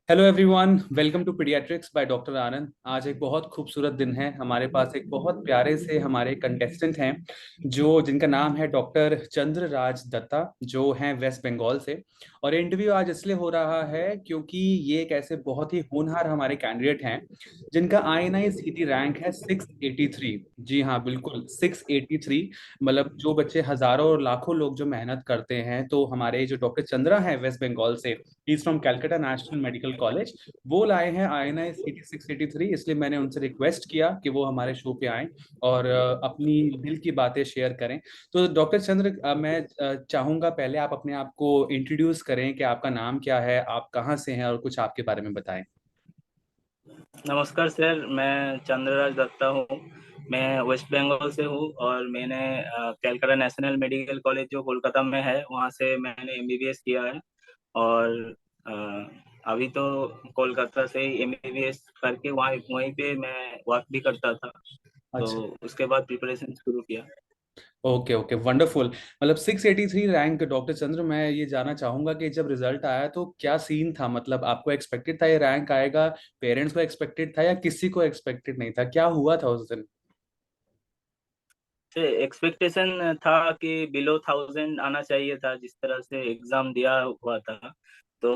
Hello everyone, welcome to paediatrics by doctor Anand. आज एक बहुत खूबसूरत दिन है। हमारे पास एक बहुत प्यारे से हमारे कंटेस्टेंट हैं जो जिनका नाम है डॉक्टर चंद्रराज दत्ता, जो हैं वेस्ट बंगाल से। और इंटरव्यू आज इसलिए हो रहा है क्योंकि ये एक ऐसे बहुत ही होनहार हमारे कैंडिडेट हैं जिनका INI सीटी रैंक है 683। जी हाँ, बिल्कुल 683। मतलब जो बच्चे हजारों और लाखों लोग जो मेहनत करते हैं, तो हमारे जो डॉक्टर चंद्रा है वेस्ट बंगाल से, is from Calcutta national medical college, वो लाए हैं INI सीटी 683। इसलिए मैंने उनसे रिक्वेस्ट किया कि वो हमारे शो पे आएं और अपनी दिल की बातें शेयर करें। तो डॉक्टर चंद्र, मैं चाहूंगा पहले आप अपने आप को इंट्रोड्यूस करें कि आपका नाम क्या है, आप कहाँ से हैं और कुछ आपके बारे में बताएं। नमस्कार सर, मैं चंद्रराज दत्ता हूँ। मैं वेस्ट बंगाल से हूँ और मैंने कैलकाटा नेशनल मेडिकल कॉलेज जो कोलकाता में है वहाँ से मैंने एमबीबीएस किया है। और अ, अभी तो कोलकाता से ही एमबीबीएस करके वहाँ वहीं पे मैं वर्क भी करता था। तो अच्छा। उसके बाद प्रिपरेशन शुरू किया। Okay okay, wonderful. मतलब 683 रैंक डॉक्टर चंद्र, मैं ये जानना चाहूंगा कि जब रिजल्ट आया तो क्या सीन था? मतलब आपको एक्सपेक्टेड था ये रैंक आएगा, पेरेंट्स को एक्सपेक्टेड था, या किसी को एक्सपेक्टेड नहीं था? क्या हुआ था उस दिन? एक्सपेक्टेशन था कि बिलो 1000 आना चाहिए था, जिस तरह से एग्जाम दिया हुआ था। तो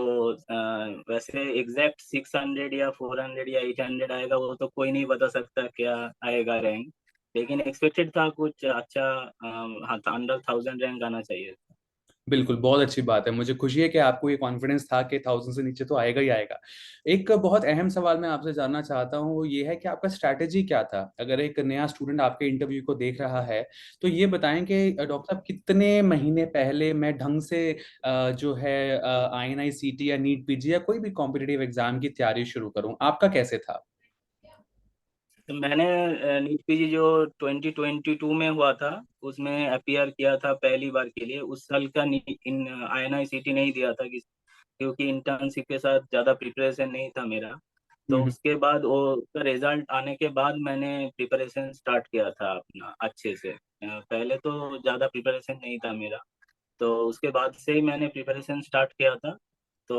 वैसे एग्जैक्ट 600 या 400 या 800 आएगा वो तो कोई नहीं बता सकता क्या आएगा रैंक। लेकिन एक्सपेक्टेड था कुछ अच्छा, हाँ, अंडर 1000 रैंक आना चाहिए। बिल्कुल, बहुत अच्छी बात है। मुझे खुशी है कि आपको ये कॉन्फिडेंस था कि 1000 से नीचे तो आएगा ही आएगा। एक बहुत अहम सवाल मैं आपसे जानना चाहता हूँ, वो ये है कि आपका स्ट्रैटेजी क्या था? अगर एक नया स्टूडेंट आपके इंटरव्यू को देख रहा है तो ये बताएं कि डॉक्टर साहब, कितने महीने पहले मैं ढंग से जो है INI सीटी या नीट पीजी या कोई भी कॉम्पिटिटिव एग्जाम की तैयारी शुरू करूं? आपका कैसे था? तो मैंने नीट पीजी जो 2022 में हुआ था उसमें अपियर किया था पहली बार के लिए। उस साल का इन आईएनआईसीटी नहीं दिया था क्योंकि इंटर्नशिप के साथ ज़्यादा प्रिपरेशन नहीं था मेरा। तो हम्म। उसके बाद वो उसका रिजल्ट आने के बाद मैंने प्रिपरेशन स्टार्ट किया था अपना अच्छे से। पहले तो ज़्यादा प्रिपरेशन नहीं था मेरा। तो उसके बाद से ही मैंने प्रिपरेशन स्टार्ट किया था। तो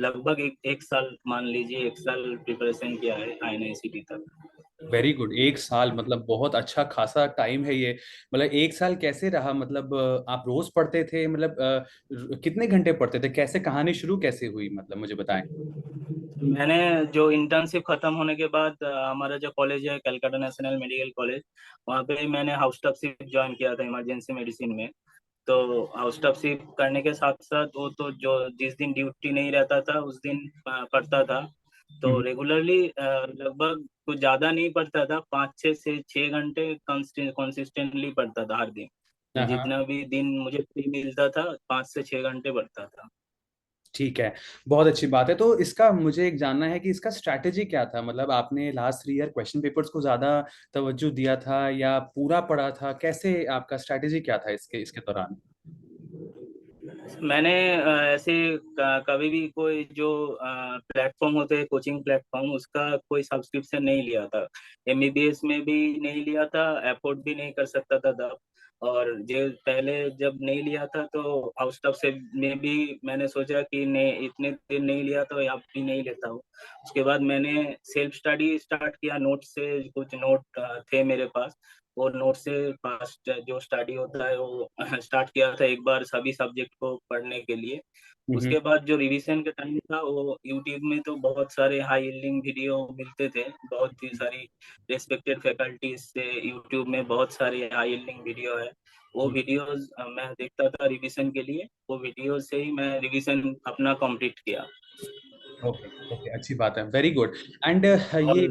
लगभग एक साल, मान लीजिए एक साल प्रिपरेशन किया है आईएनआईसीटी तक। वेरी गुड, एक साल मतलब बहुत अच्छा खासा टाइम है ये। मतलब एक साल कैसे रहा? मतलब आप रोज पढ़ते थे? मतलब कितने घंटे पढ़ते थे? कैसे कहानी शुरू कैसे हुई, मतलब मुझे बताएं। मैंने जो इंटर्नशिप खत्म होने के बाद हमारा जो कॉलेज है कलकत्ता नेशनल मेडिकल कॉलेज, वहाँ पे मैंने हाउस टफशिप ज्वाइन किया था इमरजेंसी मेडिसिन में। तो हाउस टफशिप करने के साथ साथ वो तो जो जिस दिन ड्यूटी नहीं रहता था उस दिन पढ़ता था। तो हम्म। रेगुलरली लगभग कुछ ज्यादा नहीं पढ़ता था, 5 से 6 घंटे कंसिस्टेंटली पढ़ता था हर दिन। हाँ, जितना भी दिन मुझे फ्री मिलता था 5 से 6 घंटे पढ़ता था। ठीक है। बहुत अच्छी बात है। तो इसका मुझे एक जानना है कि इसका स्ट्रैटेजी क्या था? मतलब आपने लास्ट 3 ईयर क्वेश्चन पेपर्स को ज्यादा तवज्जो दिया था या पूरा पढ़ा था? कैसे आपका स्ट्रैटेजी क्या था इसके इसके दौरान? मैंने ऐसे कभी भी कोई जो प्लेटफॉर्म होते हैं कोचिंग प्लेटफॉर्म, उसका कोई सब्सक्रिप्शन नहीं लिया था। एमबीबीएस में भी नहीं लिया था, अफोर्ड भी नहीं कर सकता था तब। और जो पहले जब नहीं लिया था तो आउट ऑफ से में भी मैंने सोचा कि नहीं, इतने दिन नहीं लिया तो अब भी नहीं लेता हूँ। उसके बाद मैंने सेल्फ स्टडी स्टार्ट किया। नोट से कुछ नोट थे मेरे पास, वो नोट से फास्ट जो स्टडी होता है वो स्टार्ट किया था एक बार सभी सब्जेक्ट को पढ़ने के लिए। हम्म। उसके बाद जो रिवीजन का टाइम था वो यूट्यूब में तो बहुत सारे हाई यील्डिंग वीडियो मिलते थे। बहुत ही सारी रेस्पेक्टेड फैकल्टीज से यूट्यूब में बहुत सारे हाई यील्डिंग वीडियो है। वो वीडियोस मैं देखता था रिवीजन के लिए। वो वीडियो से ही मैं रिवीजन अपना कंप्लीट किया। ओके ओके, अच्छी बात है, वेरी गुड। एंड और ये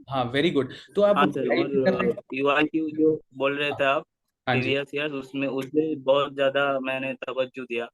हाँ, वेरी गुड। तो आप हाँ सर, गाइड और भी कर रहे हैं? पीवाईक्यू जो बोल रहे थे आप, हाँ जी। प्रीवियस ईयर, उसमें उसमें बहुत ज्यादा मैंने तवज्जो दिया।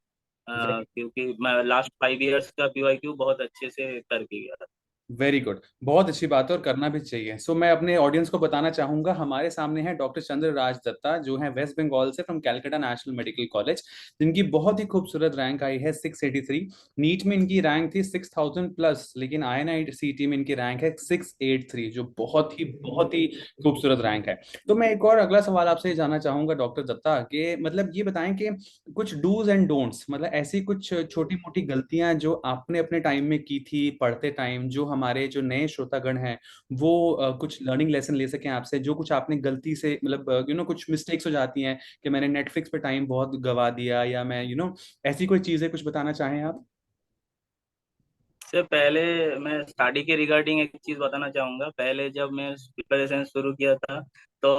Very क्योंकि मैं लास्ट 5 इयर्स का पीवाईक्यू बहुत अच्छे से करके गया था। वेरी गुड, बहुत अच्छी बात है और करना भी चाहिए। सो मैं अपने ऑडियंस को बताना चाहूंगा, हमारे सामने है डॉक्टर चंद्र राज दत्ता, जो है वेस्ट बंगाल से, from Calcutta national medical college, जिनकी बहुत ही खूबसूरत रैंक आई है 683। नीट में इनकी रैंक थी 6000 प्लस, लेकिन INICET में इनकी रैंक है 683, जो बहुत ही खूबसूरत रैंक है। तो मैं एक और अगला सवाल आपसे ये जानना चाहूंगा डॉक्टर दत्ता, कि मतलब ये बताएं कि कुछ डूज एंड डोंट्स, मतलब ऐसी कुछ छोटी मोटी गलतियां जो आपने अपने टाइम में की थी पढ़ते टाइम, जो हमारे जो नए श्रोतागण हैं वो कुछ लर्निंग लेसन ले सकें आपसे, जो कुछ आपने गलती से मतलब कुछ मिस्टेक्स हो जाती हैं कि मैंने नेटफ्लिक्स पे टाइम बहुत गवा दिया, या मैं ऐसी कोई चीजें कुछ बताना चाहें आप। से पहले मैं स्टडी के रिगार्डिंग एक चीज बताना चाहूंगा। पहले जब मैं प्रिपरेशन शुरू किया था तो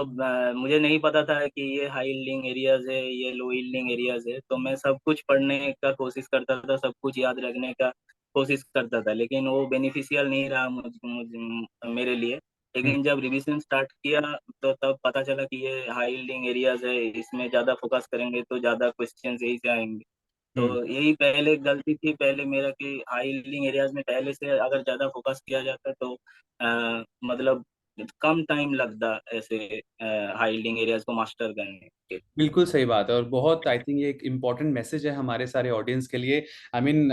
मुझे नहीं पता था कि ये हाई यील्डिंग एरियाज है, ये लो यील्डिंग एरियाज है। तो मैं सब कुछ पढ़ने का कोशिश करता था, सब कुछ याद रखने का कोशिश करता था, लेकिन वो बेनिफिशियल नहीं रहा मेरे लिए। हम्म। लेकिन जब रिवीजन स्टार्ट किया तो तब पता चला कि ये हाई यील्डिंग एरियाज है, इसमें ज्यादा फोकस करेंगे तो ज्यादा क्वेश्चंस यही से आएंगे। तो हम्म। यही पहले गलती थी पहले मेरा कि हाई यील्डिंग एरियाज में पहले से अगर ज्यादा फोकस किया जाता तो मतलब कम टाइम लगता ऐसे हाई यील्डिंग एरियाज को मास्टर करने के। बिल्कुल सही बात है, और बहुत आई थिंक ये एक इम्पॉर्टेंट मैसेज है हमारे सारे ऑडियंस के लिए। आई मीन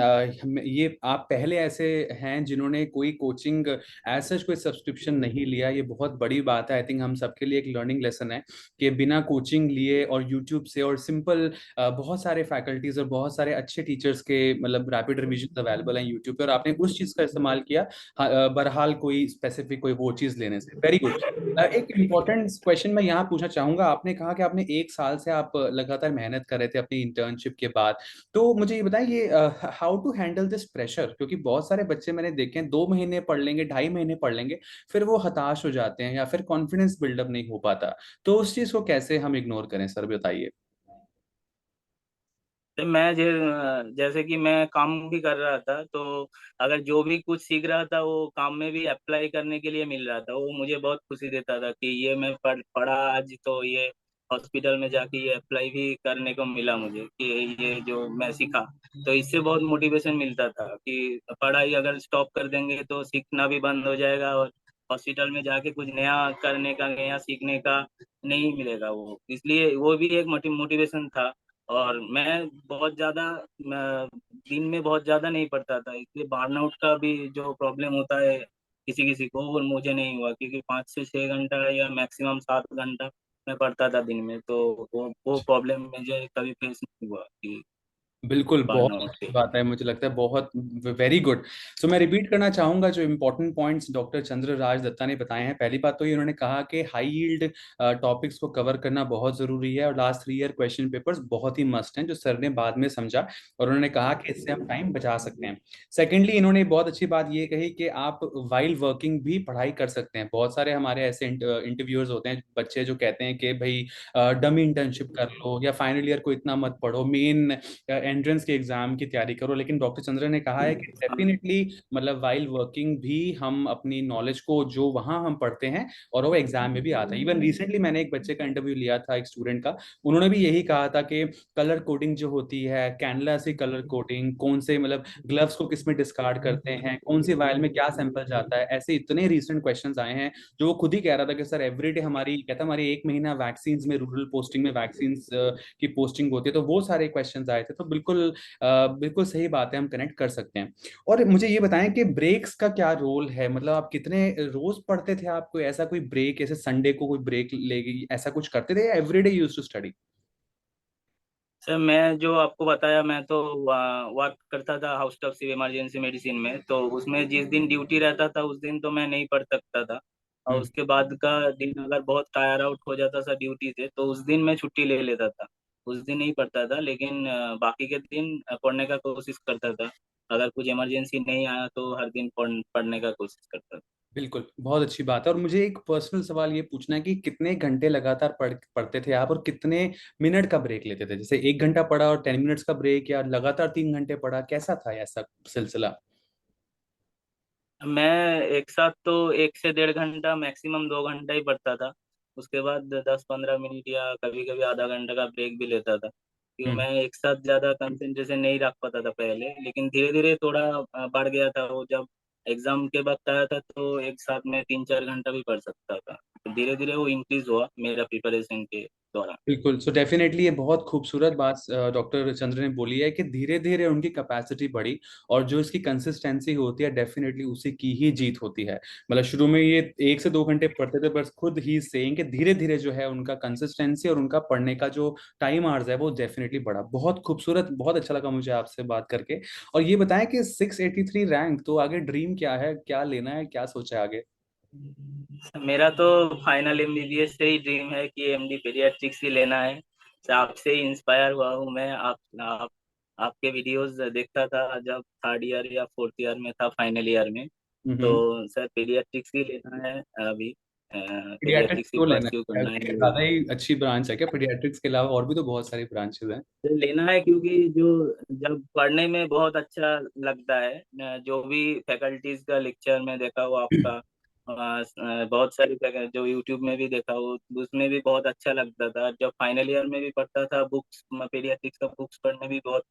ये आप पहले ऐसे हैं जिन्होंने कोई कोचिंग एज सच कोई सब्सक्रिप्शन नहीं लिया, ये बहुत बड़ी बात है। आई थिंक हम सबके लिए एक लर्निंग लेसन है कि बिना कोचिंग लिए और यूट्यूब से और सिंपल बहुत सारे फैकल्टीज और बहुत सारे अच्छे टीचर्स के मतलब रैपिड रिविजन अवेलेबल हैं यूट्यूब पे, और आपने उस चीज़ का इस्तेमाल किया। बहरहाल कोई स्पेसिफिक कोई वो चीज़ लेने से वेरी गुड। एक इम्पोर्टेंट क्वेश्चन मैं यहाँ पूछना चाहूंगा, आपने कहा कि आपने एक साल से आप लगातार मेहनत कर रहे थे अपनी इंटर्नशिप के बाद। तो मुझे ये बताएं, ये how to handle this pressure, क्योंकि बहुत सारे बच्चे मैंने देखे हैं 2 महीने पढ़ लेंगे, 2.5 महीने पढ़ लेंगे, फिर वो हताश हो जाते हैं या फिर कॉन्फिडेंस बिल्डअप नहीं हो पाता। तो उस चीज को कैसे हम इग्नोर करें सर, बताइए। तो मैं जैसे कि मैं काम भी कर रहा था, तो अगर जो भी कुछ सीख रहा था वो काम में भी अप्लाई करने के लिए मिल रहा था, वो मुझे बहुत खुशी देता था कि ये मैं पढ़ा आज तो ये हॉस्पिटल में जाके ये अप्लाई भी करने को मिला मुझे कि ये जो मैं सीखा। तो इससे बहुत मोटिवेशन मिलता था कि पढ़ाई अगर स्टॉप कर देंगे तो सीखना भी बंद हो जाएगा, और हॉस्पिटल में जाके कुछ नया करने का, नया सीखने का नहीं मिलेगा वो। इसलिए वो भी एक मोटिवेशन था। और मैं बहुत ज्यादा दिन में बहुत ज्यादा नहीं पढ़ता था, इसलिए बर्नआउट का भी जो प्रॉब्लम होता है किसी किसी को, वो मुझे नहीं हुआ, क्योंकि 5 से 6 घंटा या मैक्सिमम 7 घंटा मैं पढ़ता था दिन में। तो वो प्रॉब्लम मुझे कभी फेस नहीं हुआ कि बिल्कुल, बहुत बर्नआउट अच्छी के। बात है, मुझे लगता है बहुत वेरी गुड। सो मैं रिपीट करना चाहूंगा जो इंपॉर्टेंट पॉइंट्स डॉक्टर चंद्र राज दत्ता ने बताए हैं। पहली बात तो ये उन्होंने कहा कि हाई यील्ड टॉपिक्स को कवर करना बहुत जरूरी है, और लास्ट 3 ईयर क्वेश्चन पेपर्स बहुत ही मस्ट हैं, जो सर ने बाद में समझा, और उन्होंने कहा कि इससे हम टाइम बचा सकते हैं। सेकेंडली, इन्होंने बहुत अच्छी बात ये कही कि आप वाइल वर्किंग भी पढ़ाई कर सकते हैं। बहुत सारे हमारे ऐसे इंटरव्यूअर्स होते हैं, बच्चे जो कहते हैं कि भाई डमी इंटर्नशिप कर लो, या फाइनल ईयर को इतना मत पढ़ो, मेन एंट्रेंस के एग्जाम की तैयारी करो। लेकिन डॉक्टर चंद्र ने कहा है कि डेफिनेटली मतलब वाइल वर्किंग भी हम अपनी नॉलेज को जो वहां हम पढ़ते हैं और वो एग्जाम में भी आता है। इवन रिसेंटली मैंने एक बच्चे का इंटरव्यू लिया था, एक स्टूडेंट का, उन्होंने भी यही कहा था कि कलर कोडिंग जो होती है, कैनला से कलर कोडिंग, कौन से मतलब ग्लव्स को किस में डिस्कार्ड करते हैं, कौन सी वायल में क्या सैंपल जाता है, ऐसे इतने रिसेंट क्वेश्चंस आए हैं, जो वो खुद ही कह रहा था कि सर एवरीडे हमारी, कहता हमारी 1 महीना वैक्सीन में, रूरल पोस्टिंग में वैक्सीन की पोस्टिंग होती है, तो वो सारे क्वेश्चंस आए थे। तो बिल्कुल बिल्कुल सही बात है, हम कनेक्ट कर सकते हैं। और मुझे ये बताएं कि ब्रेक्स का क्या रोल है, मतलब आप कितने रोज पढ़ते थे, आप कोई ऐसा कोई ब्रेक, ऐसे संडे को कोई ब्रेक लेगी ऐसा कुछ करते थे, या everyday used to study. Sir मैं जो आपको बताया, मैं तो वर्क करता था हाउस स्टाफ सिर्फ इमरजेंसी मेडिसिन में, तो उसमें जिस दिन ड्यूटी रहता था उस दिन तो मैं नहीं पढ़ सकता था। और हम्म। उसके बाद का दिन अगर बहुत टायर आउट हो जाता था ड्यूटी से तो उस दिन मैं छुट्टी ले लेता था, उस दिन नहीं पढ़ता था। लेकिन बाकी के दिन पढ़ने का कोशिश करता था। अगर कुछ इमरजेंसी नहीं आया तो हर दिन पढ़ने का कोशिश करता था। बिल्कुल, बहुत अच्छी बात है। और मुझे एक पर्सनल सवाल ये पूछना है कि कितने घंटे लगातार पढ़ते थे आप, और कितने मिनट का ब्रेक लेते थे, जैसे 1 घंटा पढ़ा और 10 मिनट्स का ब्रेक, या लगातार 3 घंटे पढ़ा, कैसा था ऐसा सिलसिला। मैं एक साथ तो 1 से 1.5 घंटा, मैक्सिमम 2 घंटा ही पढ़ता था। उसके बाद 10-15 मिनट या कभी कभी आधा घंटा का ब्रेक भी लेता था, क्योंकि हम्म। मैं एक साथ ज्यादा कंसंट्रेशन नहीं रख पाता था पहले। लेकिन धीरे धीरे थोड़ा बढ़ गया था वो, जब एग्जाम के वक्त आया था तो एक साथ में 3-4 घंटा भी पढ़ सकता था। तो धीरे धीरे वो इंक्रीज हुआ मेरा प्रिपरेशन के दौरान। बिल्कुल। सो डेफिनेटली ये बहुत खूबसूरत बात डॉक्टर चंद्र ने बोली है कि धीरे धीरे उनकी कैपेसिटी बढ़ी, और जो इसकी कंसिस्टेंसी होती है डेफिनेटली उसी की ही जीत होती है। मतलब शुरू में ये 1 से 2 घंटे पढ़ते थे, बस खुद ही सेइंग कि धीरे धीरे जो है उनका कंसिस्टेंसी और उनका पढ़ने का जो टाइम आवर्स है वो डेफिनेटली बढ़ा। बहुत खूबसूरत, बहुत अच्छा लगा मुझे आपसे बात करके। और ये बताएं कि 683 रैंक, तो आगे ड्रीम क्या है, क्या लेना है, क्या सोचा है आगे? मेरा तो फाइनल एमबीबीएस से ही ड्रीम है कि एमडी पीडियाट्रिक्स ही लेना है। तो आपसे ही इंस्पायर हुआ हूँ मैं। आप आपके वीडियोस देखता था जब थर्ड ईयर या फोर्थ ईयर में था, फाइनल ईयर में। तो हम्म। सर पीडियाट्रिक्स ही लेना है अभी। पीडियाट्रिक्स पीडियाट्रिक्स ही क्यों लेना परस्यू है? करना है। ज्यादा ही अच्छी ब्रांच है क्या पीडियाट्रिक्स के अलावा? और भी तो बहुत सारी ब्रांचेस हैं। तो लेना है क्योंकि जो जब पढ़ने में बहुत अच्छा लगता है जो भी फैकल्टीज का लेक्चर में देखा हो आपका, बहुत सारी जो यूट्यूब में भी देखा हो, उसमें भी बहुत अच्छा लगता था। जब फाइनल ईयर में भी पढ़ता था बुक्स, पीडियाट्रिक्स का बुक्स पढ़ने भी बहुत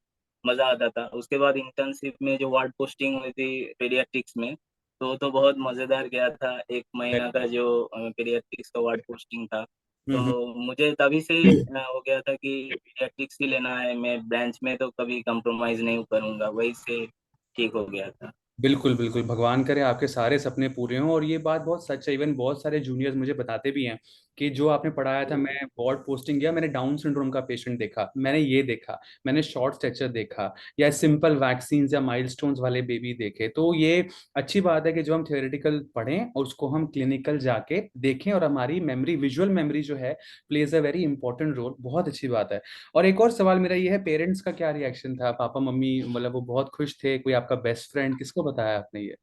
मजा आता था। उसके बाद इंटर्नशिप में जो वार्ड पोस्टिंग हुई थी पीडियाट्रिक्स में, तो बहुत मजेदार गया था। 1 महीना का जो पीडियाट्रिक्स का वार्ड पोस्टिंग था। तो हम्म। मुझे तभी से हो गया था कि पीडियाट्रिक्स ही लेना है। मैं ब्रांच में तो कभी कंप्रोमाइज नहीं करूंगा, वही से ठीक हो गया था। बिल्कुल बिल्कुल, भगवान करे आपके सारे सपने पूरे हों। और ये बात बहुत सच है, इवन बहुत सारे जूनियर्स मुझे बताते भी हैं कि जो आपने पढ़ाया था, मैं वार्ड पोस्टिंग गया, मैंने डाउन सिंड्रोम का पेशेंट देखा, मैंने ये देखा, मैंने शॉर्ट स्ट्रेचर देखा, या सिंपल वैक्सीन या माइलस्टोन्स वाले बेबी देखे। तो ये अच्छी बात है कि जो हम थियोरेटिकल पढ़ें और उसको हम क्लिनिकल जाके देखें, और हमारी मेमोरी, विजुअल मेमोरी जो है, plays a very important role. बहुत अच्छी बात है। और एक और सवाल मेरा ये है, पेरेंट्स का क्या रिएक्शन था? पापा मम्मी, मतलब वो बहुत खुश थे? कोई आपका बेस्ट फ्रेंड, किसको बताया आपने ये?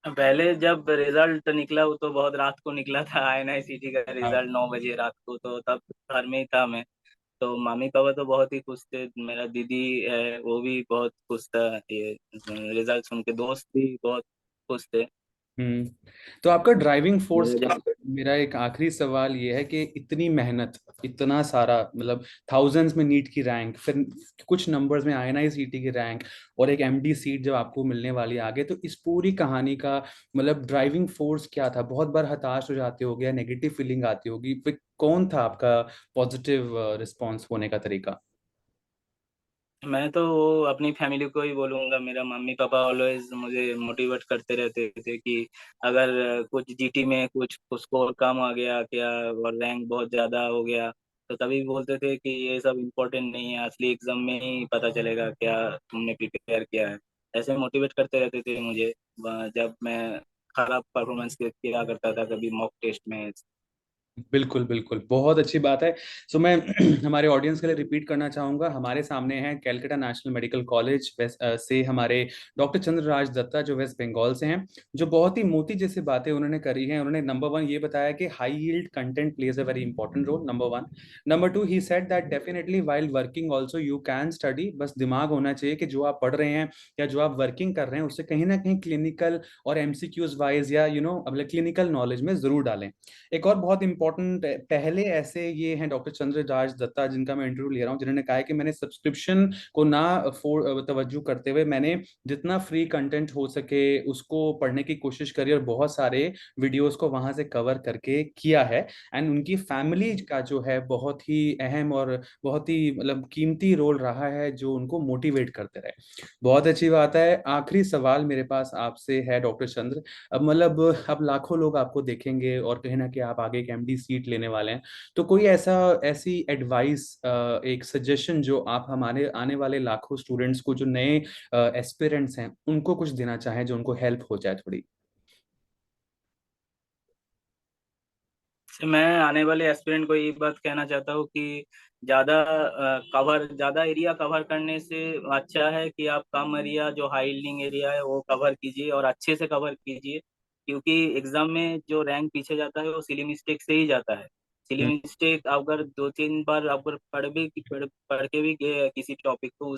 पहले जब रिजल्ट निकला वो तो बहुत रात को निकला था, आईएनआईसीटी का हाँ। रिजल्ट 9 बजे रात को, तो तब घर में ही था मैं। तो मम्मी पापा तो बहुत ही खुश थे। मेरा दीदी है वो भी बहुत खुश था ये रिजल्ट सुन के। दोस्त भी बहुत खुश थे। हम्म। तो आपका ड्राइविंग फोर्स मेरा क्या? जब मेरा एक आखिरी सवाल ये है कि इतनी मेहनत, इतना सारा, मतलब थाउजेंड्स में नीट की रैंक, फिर कुछ नंबर्स में आईएनआईसीटी की रैंक, और एक एमडी सीट जब आपको मिलने वाली है आगे, तो इस पूरी कहानी का मतलब ड्राइविंग फोर्स क्या था? बहुत बार हताश हो जाते होगे, नेगेटिव फीलिंग आती होगी, फिर कौन था आपका पॉजिटिव रिस्पॉन्स होने का तरीका? मैं तो वो अपनी फैमिली को ही बोलूंगा। मेरा मम्मी पापा ऑलवेज मुझे मोटिवेट करते रहते थे कि अगर कुछ जीटी में कुछ स्कोर कम आ गया क्या और रैंक बहुत ज्यादा हो गया, तो तभी बोलते थे कि ये सब इम्पोर्टेंट नहीं है, असली एग्जाम में ही पता चलेगा क्या तुमने प्रिपेयर किया है। ऐसे मोटिवेट करते रहते थे मुझे जब मैं खराब परफॉर्मेंस किया करता था कभी मॉक टेस्ट में। बिल्कुल बिल्कुल, बहुत अच्छी बात है। सो मैं हमारे ऑडियंस के लिए रिपीट करना चाहूंगा, हमारे सामने है कैलकाटा नेशनल मेडिकल कॉलेज से हमारे डॉक्टर चंद्रराज दत्ता, जो वेस्ट बंगाल से हैं, जो बहुत ही मोती जैसी बातें उन्होंने करी हैं। उन्होंने नंबर वन ये बताया कि high yield content plays a very important role, number one. Number two, he said that definitely while working also you can study, बस दिमाग होना चाहिए कि जो आप पढ़ रहे हैं या जो आप वर्किंग कर रहे हैं उससे कहीं ना कहीं क्लिनिकल और एमसीक्यूज वाइज, या मतलब क्लिनिकल नॉलेज में जरूर डालें। एक और बहुत इंपॉर्टेंट, पहले ऐसे ये हैं डॉक्टर चंद्रराज दत्ता जिनका मैं इंटरव्यू ले रहा हूँ, जिन्होंने कहा है कि मैंने सब्सक्रिप्शन को ना तवज्जो करते हुए मैंने जितना फ्री कंटेंट हो सके उसको पढ़ने की कोशिश करी, और बहुत सारे वीडियोस को वहां से कवर करके किया है। एंड उनकी फैमिली का जो है बहुत ही अहम और बहुत ही मतलब कीमती रोल रहा है, जो उनको मोटिवेट करते रहे। बहुत अच्छी बात है। आखिरी सवाल मेरे पास आपसे है डॉक्टर चंद्र। अब मतलब अब लाखों लोग आपको देखेंगे और कहीं ना कहीं आप आगे एक एमडी सीट लेने वाले हैं, तो कोई ऐसा, ऐसी एडवाइस, एक सजेशन जो आप हमारे आने वाले लाखों स्टूडेंट्स को, जो नए एस्पिरेंट्स हैं, उनको कुछ देना चाहें, जो उनको हेल्प हो जाए थोड़ी? मैं आने वाले एस्पिरेंट को ये बात कहना चाहता हूँ कि ज्यादा एरिया कवर करने से अच्छा है कि आप कम एरिया, जो हाई यील्डिंग एरिया है वो कवर कीजिए और अच्छे से कवर कीजिए। क्योंकि एग्जाम में जो रैंक पीछे जाता है वो सिली मिस्टेक से ही जाता है। सिली हम्म। मिस्टेक अगर 2-3 बार अगर पढ़ के भी गए किसी टॉपिक को,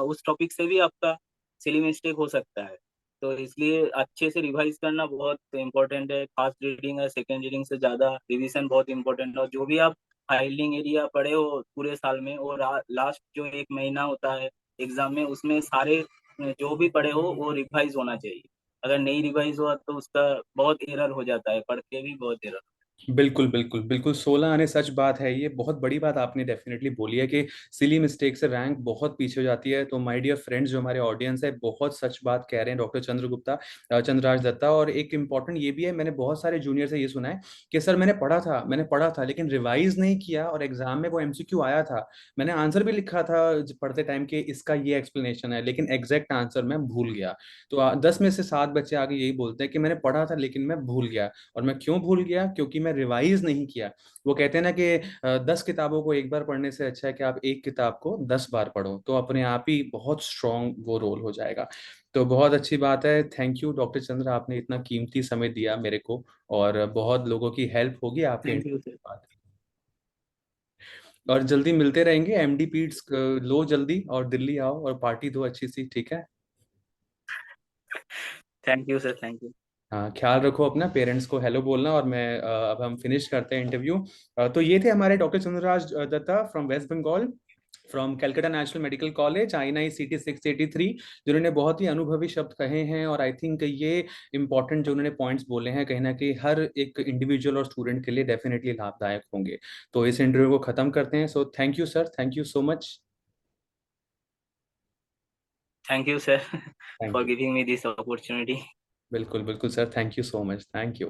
उस टॉपिक से भी आपका सिली मिस्टेक हो सकता है। तो इसलिए अच्छे से रिवाइज करना बहुत इंपॉर्टेंट है। फास्ट रीडिंग है सेकेंड रीडिंग से ज्यादा रिवीजन बहुत इंपॉर्टेंट है। और जो भी आप हाइलिंग एरिया पढ़े हो पूरे साल में, और लास्ट जो 1 महीना होता है एग्जाम में, उसमें सारे जो भी पढ़े हो वो रिवाइज होना चाहिए। अगर नहीं रिवाइज हुआ तो उसका बहुत एरर हो जाता है, पढ़ के भी बहुत एरर। बिल्कुल बिल्कुल बिल्कुल, 16 आने सच बात है, ये बहुत बड़ी बात आपने डेफिनेटली बोली है कि सिली मिस्टेक से रैंक बहुत पीछे हो जाती है। तो माय डियर फ्रेंड्स, जो हमारे ऑडियंस है, बहुत सच बात कह रहे हैं डॉक्टर चंद्रराज दत्ता। और एक इम्पॉर्टेंट ये भी है, मैंने बहुत सारे जूनियर से ये सुना है कि सर मैंने पढ़ा था लेकिन रिवाइज नहीं किया, और एग्जाम में वो एमसीक्यू आया था, मैंने आंसर भी लिखा था पढ़ते टाइम के इसका ये एक्सप्लेनेशन है, लेकिन एग्जैक्ट आंसर मैं भूल गया। तो 10 में से 7 बच्चे आगे यही बोलते हैं कि मैंने पढ़ा था लेकिन मैं भूल गया। और मैं क्यों भूल गया? क्योंकि मैं रिवाइज नहीं किया। वो कहते हैं ना कि 10 किताबों को एक बार पढ़ने से अच्छा है कि आप एक किताब को 10 बार पढ़ो, तो अपने आप ही बहुत स्ट्रांग वो रोल हो जाएगा। तो बहुत अच्छी बात है, थैंक यू डॉक्टर चंद्र, आपने इतना कीमती समय दिया मेरे को, और बहुत लोगों की हेल्प होगी आपके थैंक यू interview सर। के बाद। और जल्दी मिलते रहेंगे, एमडी पीट्स लो जल्दी, और दिल्ली आओ और पार्टी दो अच्छी सी, ठीक है? Thank you sir, thank you. हाँ, ख्याल रखो अपना, पेरेंट्स को हेलो बोलना। और मैं अब हम फिनिश करते हैं इंटरव्यू। तो ये थे हमारे doctor Chandraraj Datta from west Bengal, from Calcutta national medical college, INI-CT 683, जिन्होंने बहुत ही अनुभवी शब्द कहे हैं। और आई थिंक ये इंपॉर्टेंट जो उन्होंने पॉइंट्स बोले हैं, कहीं ना कहीं हर एक इंडिविजुअल और स्टूडेंट के लिए डेफिनेटली लाभदायक होंगे। तो इस इंटरव्यू को खत्म करते हैं। So thank you sir, thank you so much. Thank you sir thank for you. Giving me this opportunity. बिल्कुल बिल्कुल sir, thank you so much, thank you.